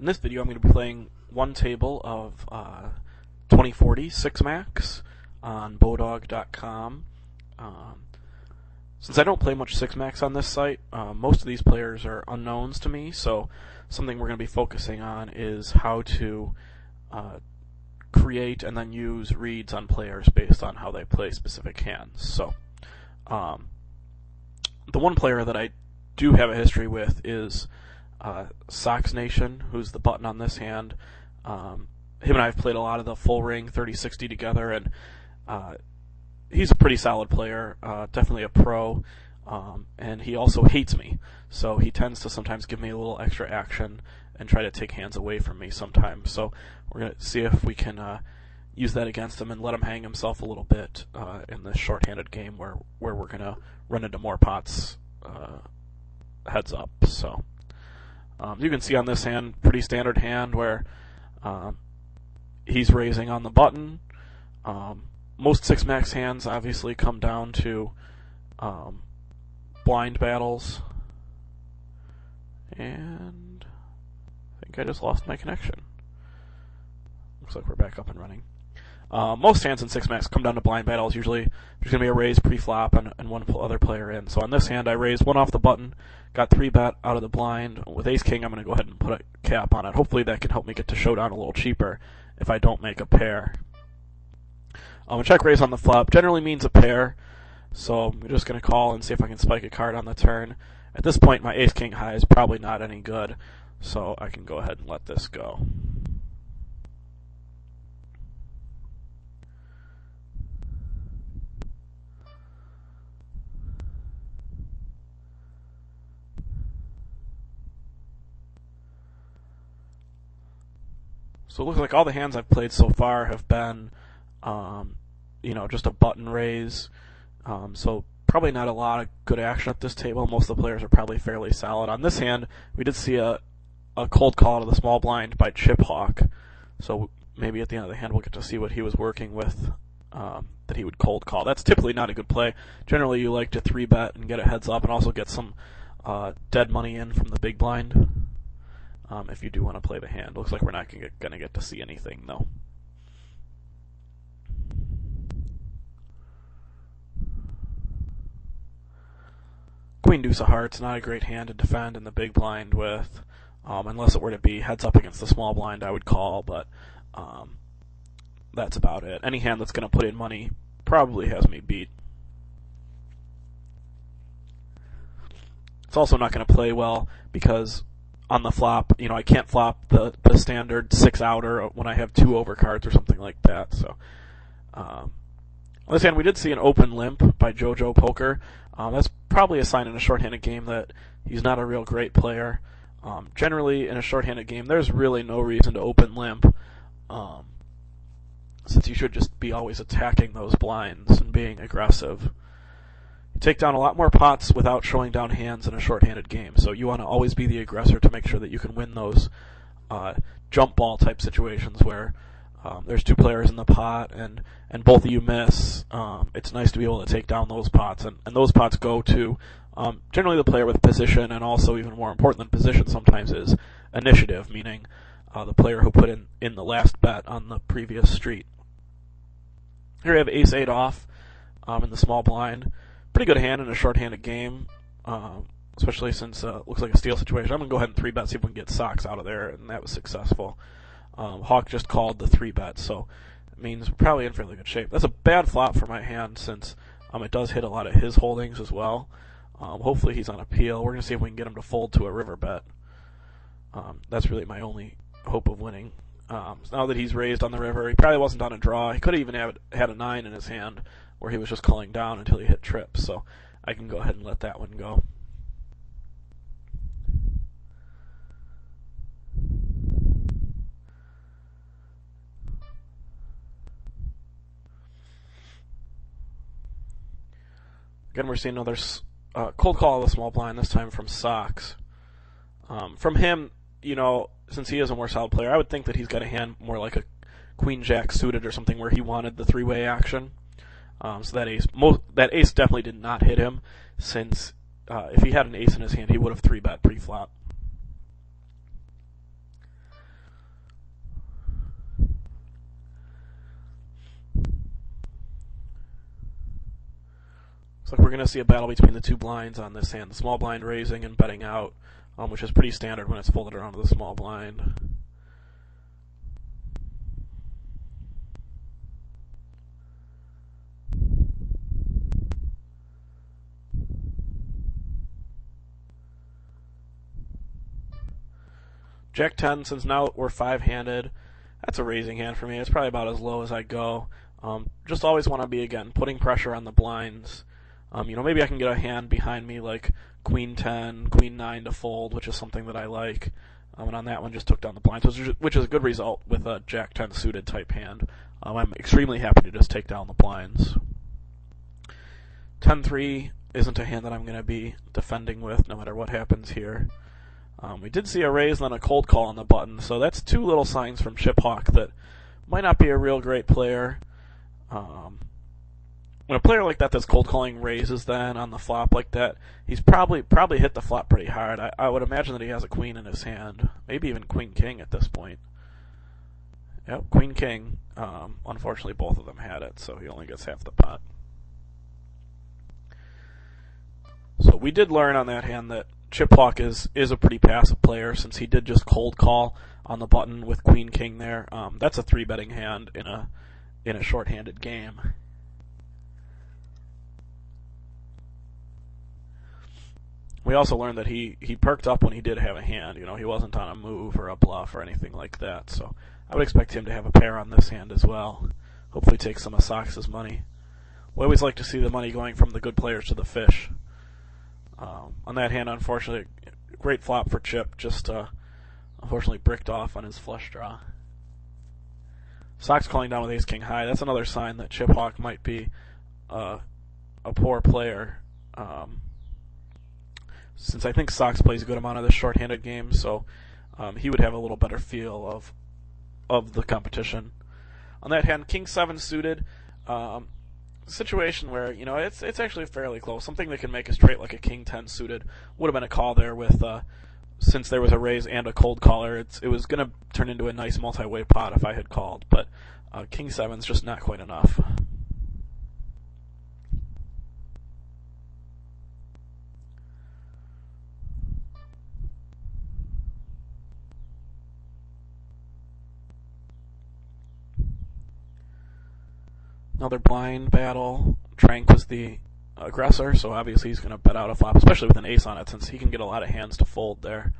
In this video, I'm going to be playing one table of 2040 6-Max on Bodog.com. Since I don't play much 6-Max on this site, most of these players are unknowns to me, so something we're going to be focusing on is how to create and then use reads on players based on how they play specific hands. So, the one player that I do have a history with is Sox Nation, who's the button on this hand. Him and I have played a lot of the full ring 30-60 together, and he's a pretty solid player, definitely a pro, and he also hates me. So he tends to sometimes give me a little extra action and try to take hands away from me sometimes. So we're going to see if we can use that against him and let him hang himself a little bit in this shorthanded game where we're going to run into more pots heads up. So you can see on this hand, pretty standard hand where he's raising on the button. Most 6-Max hands obviously come down to blind battles. And I think I just lost my connection. Looks like we're back up and running. Most hands in 6-Max come down to blind battles. Usually there's going to be a raise pre-flop and one other player in. So on this hand, I raised one off the button, got 3-bet out of the blind. With ace-king, I'm going to go ahead and put a cap on it. Hopefully that can help me get to showdown a little cheaper if I don't make a pair. A check raise on the flop generally means a pair, so I'm just going to call and see if I can spike a card on the turn. At this point, my ace-king high is probably not any good, so I can go ahead and let this go. So it looks like all the hands I've played so far have been, just a button raise. So probably not a lot of good action at this table. Most of the players are probably fairly solid. On this hand, we did see a cold call to the small blind by Chip Hawk. So maybe at the end of the hand we'll get to see what he was working with that he would cold call. That's typically not a good play. Generally you like to 3-bet and get a heads up and also get some dead money in from the big blind. If you do want to play the hand. Looks like we're not going to get to see anything, though. Queen Deuce of Hearts, not a great hand to defend in the big blind with. Unless it were to be heads up against the small blind, I would call, but that's about it. Any hand that's going to put in money probably has me beat. It's also not going to play well because on the flop, I can't flop the standard 6-outer when I have 2 overcards or something like that. So, on this hand, we did see an open limp by JoJo Poker. That's probably a sign in a shorthanded game that he's not a real great player. Generally, in a shorthanded game, there's really no reason to open limp, since you should just be always attacking those blinds and being aggressive. Take down a lot more pots without showing down hands in a shorthanded game. So you want to always be the aggressor to make sure that you can win those jump ball type situations where there's 2 players in the pot and both of you miss. It's nice to be able to take down those pots, and those pots go to generally the player with position, and also even more important than position sometimes is initiative, meaning the player who put in the last bet on the previous street. Here we have ace-8 off in the small blind. Pretty good hand in a short-handed game, especially since it looks like a steal situation. I'm going to go ahead and 3-bet, see if we can get Sox out of there, and that was successful. Hawk just called the 3-bet, so it means we're probably in fairly good shape. That's a bad flop for my hand since it does hit a lot of his holdings as well. Hopefully he's on appeal. We're going to see if we can get him to fold to a river bet. That's really my only hope of winning. Now that he's raised on the river, he probably wasn't on a draw. He could have even had a 9 in his hand, where he was just calling down until he hit trips, so I can go ahead and let that one go. Again, we're seeing another cold call of the small blind, this time from Sox. From him, since he is a more solid player, I would think that he's got a hand more like a Queen-Jack suited or something where he wanted the 3-way action. So that ace definitely did not hit him, since if he had an ace in his hand, he would have 3-bet pre-flop. So we're going to see a battle between the two blinds on this hand. The small blind raising and betting out, which is pretty standard when it's folded around to the small blind. Jack 10, since now we're five-handed, that's a raising hand for me. It's probably about as low as I go. Just always want to be, again, putting pressure on the blinds. Maybe I can get a hand behind me like Queen 10, Queen 9 to fold, which is something that I like. And on that one, just took down the blinds, which is a good result with a Jack 10 suited type hand. I'm extremely happy to just take down the blinds. 10-3 isn't a hand that I'm going to be defending with, no matter what happens here. We did see a raise and then a cold call on the button, so that's two little signs from Chip Hawk that might not be a real great player. When a player like that's cold calling raises then on the flop like that, he's probably hit the flop pretty hard. I would imagine that he has a queen in his hand, maybe even queen king at this point. Yep, queen king. Unfortunately, both of them had it, so he only gets half the pot. So we did learn on that hand that Chip Hawk is a pretty passive player, since he did just cold call on the button with queen king there. That's a 3-betting hand in a short-handed game. We also learned that he perked up when he did have a hand. He wasn't on a move or a bluff or anything like that. So I would expect him to have a pair on this hand as well. Hopefully take some of Sox's money. We always like to see the money going from the good players to the fish. On that hand, unfortunately, great flop for Chip. Just unfortunately bricked off on his flush draw. Sox calling down with ace king high. That's another sign that Chip Hawk might be a poor player. Since I think Sox plays a good amount of this short-handed game, so he would have a little better feel of the competition. On that hand, king 7 suited. Situation where it's actually fairly close. Something that can make a straight like a king 10 suited would have been a call there with since there was a raise and a cold caller. It was going to turn into a nice multi-way pot if I had called, but king 7's just not quite enough. Another blind battle. Trank was the aggressor, so obviously he's going to bet out a flop, especially with an ace on it, since he can get a lot of hands to fold there.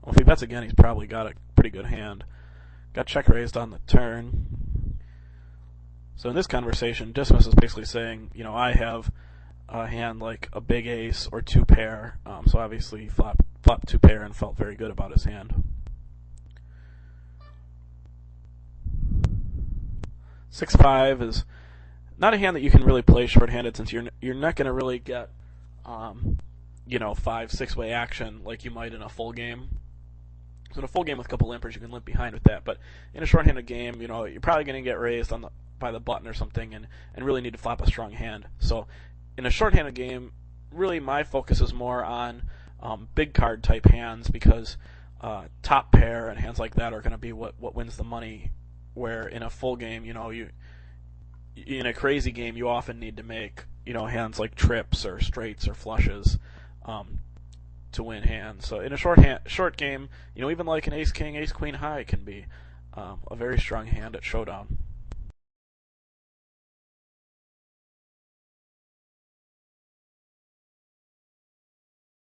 Well, if he bets again, he's probably got a pretty good hand. Got check raised on the turn. So in this conversation, Dismas is basically saying, I have a hand like a big ace or 2 pair, so obviously he flopped 2 pair and felt very good about his hand. 6-5 is not a hand that you can really play short-handed, since you're not going to really get 5-6-way action like you might in a full game. So in a full game with a couple limpers, you can limp behind with that. But in a short-handed game, you're probably going to get raised by the button or something, and really need to flop a strong hand. So in a short-handed game, really my focus is more on big card type hands, because top pair and hands like that are going to be what wins the money. Where in a full game, in a crazy game, you often need to make, hands like trips or straights or flushes to win hands. So in a short game, even like an ace king, ace queen high can be a very strong hand at showdown.